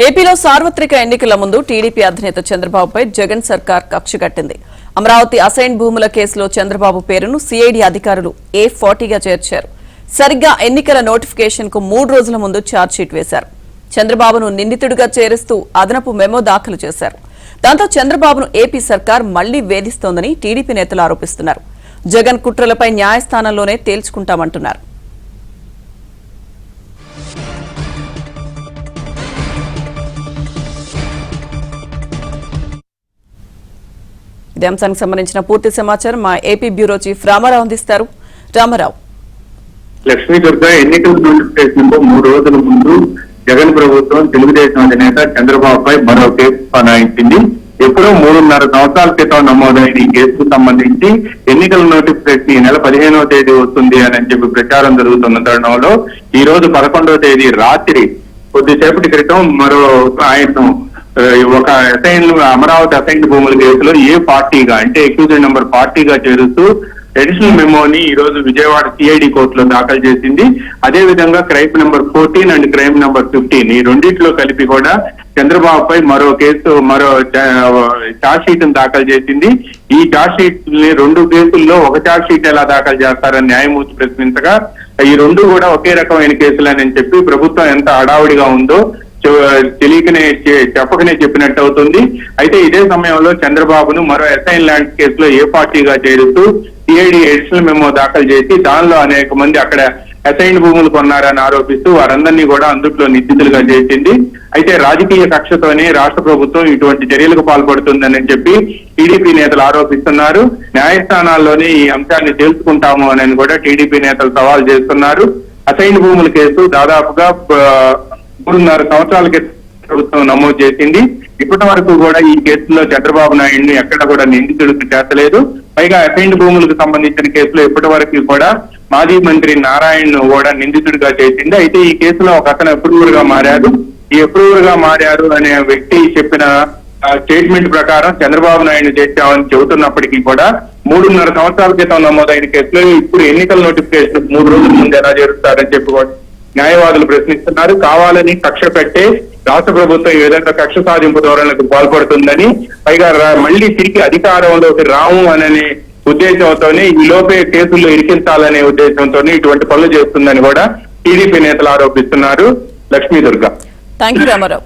ఏపీలో సార్వత్రిక ఎన్నికల ముందు టీడీపీ అధినేత చంద్రబాబుపై జగన్ సర్కార్ కక్ష కట్టింది. అమరావతి అసైన్ భూముల కేసులో చంద్రబాబు పేరును సిఐడి అధికారులు A40గా చేర్చారు. సరిగ్గా ఎన్నికల నోటిఫికేషన్ కు 3 రోజుల ముందు ఛార్జ్షీట్ వేశారు. చంద్రబాబును నిందితుడిగా చేరుస్తూ అదనపు మెమో దాఖలు చేశారు. దాంతో చంద్రబాబును ఏపీ సర్కార్ మళ్లీ వేధిస్తోందని టీడీపీ నేతలు ఆరోపిస్తున్నారు. జగన్ కుట్రలపై న్యాయస్థానంలోనే తేల్చుకుంటామంటున్నారు. ఇదే అంశానికి సంబంధించిన పూర్తి సమాచారం మా ఏపీ బ్యూరో చీఫ్ రామారావు అందిస్తారు. రామారావు. లక్ష్మీ దుర్గా ఎన్నికల నోటిఫికేషన్ 3 రోజుల ముందు జగన్ ప్రభుత్వం తెలుగుదేశం అధినేత చంద్రబాబుపై మరో కేసు బనాయించింది. ఎప్పుడో 3.5 సంవత్సరాల క్రితం నమోదైన ఈ కేసుకు సంబంధించి ఎన్నికల నోటిఫికేషన్ ఈ నెల 15వ తేదీ వస్తుంది అని చెప్పి ప్రచారం జరుగుతున్న తరుణంలో ఈ రోజు 11వ తేదీ రాత్రి కొద్దిసేపటి క్రితం మరో ఆయన ఒక అమరావతి అసైన్ భూముల కేసులో ఏ పార్టీగా అంటే అక్యూజ్డ్ నెంబర్ పార్టీగా చేరుస్తూ అడిషనల్ మెమోని ఈ రోజు విజయవాడ సిఐడి కోర్టులో దాఖలు చేసింది. అదే విధంగా crime number 14 and crime number 15 ఈ రెండింటిలో కలిపి కూడా చంద్రబాబుపై మరో ఛార్జ్ షీట్ దాఖలు చేసింది. ఈ ఛార్జ్ షీట్ ని 2 కేసుల్లో ఒక ఛార్జ్ షీట్ ఎలా దాఖలు చేస్తారని న్యాయమూర్తి ప్రశ్నించగా ఈ 2 కూడా ఒకే రకమైన కేసులని చెప్పి ప్రభుత్వం ఎంత హడావుడిగా ఉందో చెప్పకనే చెప్పినట్టు అవుతుంది. అయితే ఇదే సమయంలో చంద్రబాబును మరో అసైన్ ల్యాండ్ కేసులో ఏ పార్టీగా చేరుతూ సిఐడి అడిషనల్ మెమో దాఖలు చేసి దానిలో అనేక మంది అక్కడ అసైన్ భూములు కొన్నారని ఆరోపిస్తూ వారందరినీ కూడా అందుట్లో నిందితులుగా చేసింది. అయితే రాజకీయ కక్షతోనే రాష్ట్ర ప్రభుత్వం ఇటువంటి చర్యలకు పాల్పడుతుందని చెప్పి టీడీపీ నేతలు ఆరోపిస్తున్నారు. న్యాయస్థానాల్లోనే ఈ అంశాన్ని తేల్చుకుంటాము అని కూడా టీడీపీ నేతలు సవాల్ చేస్తున్నారు. అసైన్ భూముల కేసు దాదాపుగా 3.5 సంవత్సరాల క్రితం ప్రభుత్వం నమోదు చేసింది. ఇప్పటి వరకు కూడా ఈ కేసులో చంద్రబాబు నాయుడిని ఎక్కడ కూడా నిందితుడికి చేర్చలేదు. పైగా అసైన్ భూములకు సంబంధించిన కేసులో ఇప్పటి వరకు కూడా మాజీ మంత్రి నారాయణ కూడా నిందితుడిగా చేసింది. అయితే ఈ కేసులో ఒక అతను అప్రూవర్ గా మారారు. ఈ అప్రూవర్ గా మారారు అనే వ్యక్తి చెప్పిన స్టేట్మెంట్ ప్రకారం చంద్రబాబు నాయుడు చేశామని చెబుతున్నప్పటికీ కూడా 3.5 సంవత్సరాల క్రితం నమోదైన కేసులో ఇప్పుడు ఎన్నికల నోటిఫికేషన్ 3 రోజుల ముందు ఎలా జరుగుతారని చెప్పి న్యాయవాదులు ప్రశ్నిస్తున్నారు. కావాలని కక్ష పెట్టే రాష్ట్ర ప్రభుత్వం ఈ విధంగా కక్ష సాధింపు ధోరణులకు పాల్పడుతుందని, పైగా మళ్లీ తిరిగి అధికారంలోకి రాము అనే ఉద్దేశంతోనే ఈ లోపే కేసుల్లో ఇరికించాలనే ఉద్దేశంతోనే ఇటువంటి పనులు చేస్తుందని కూడా టీడీపీ నేతలు ఆరోపిస్తున్నారు. లక్ష్మీ దుర్గా. థాంక్యూ రామారావు.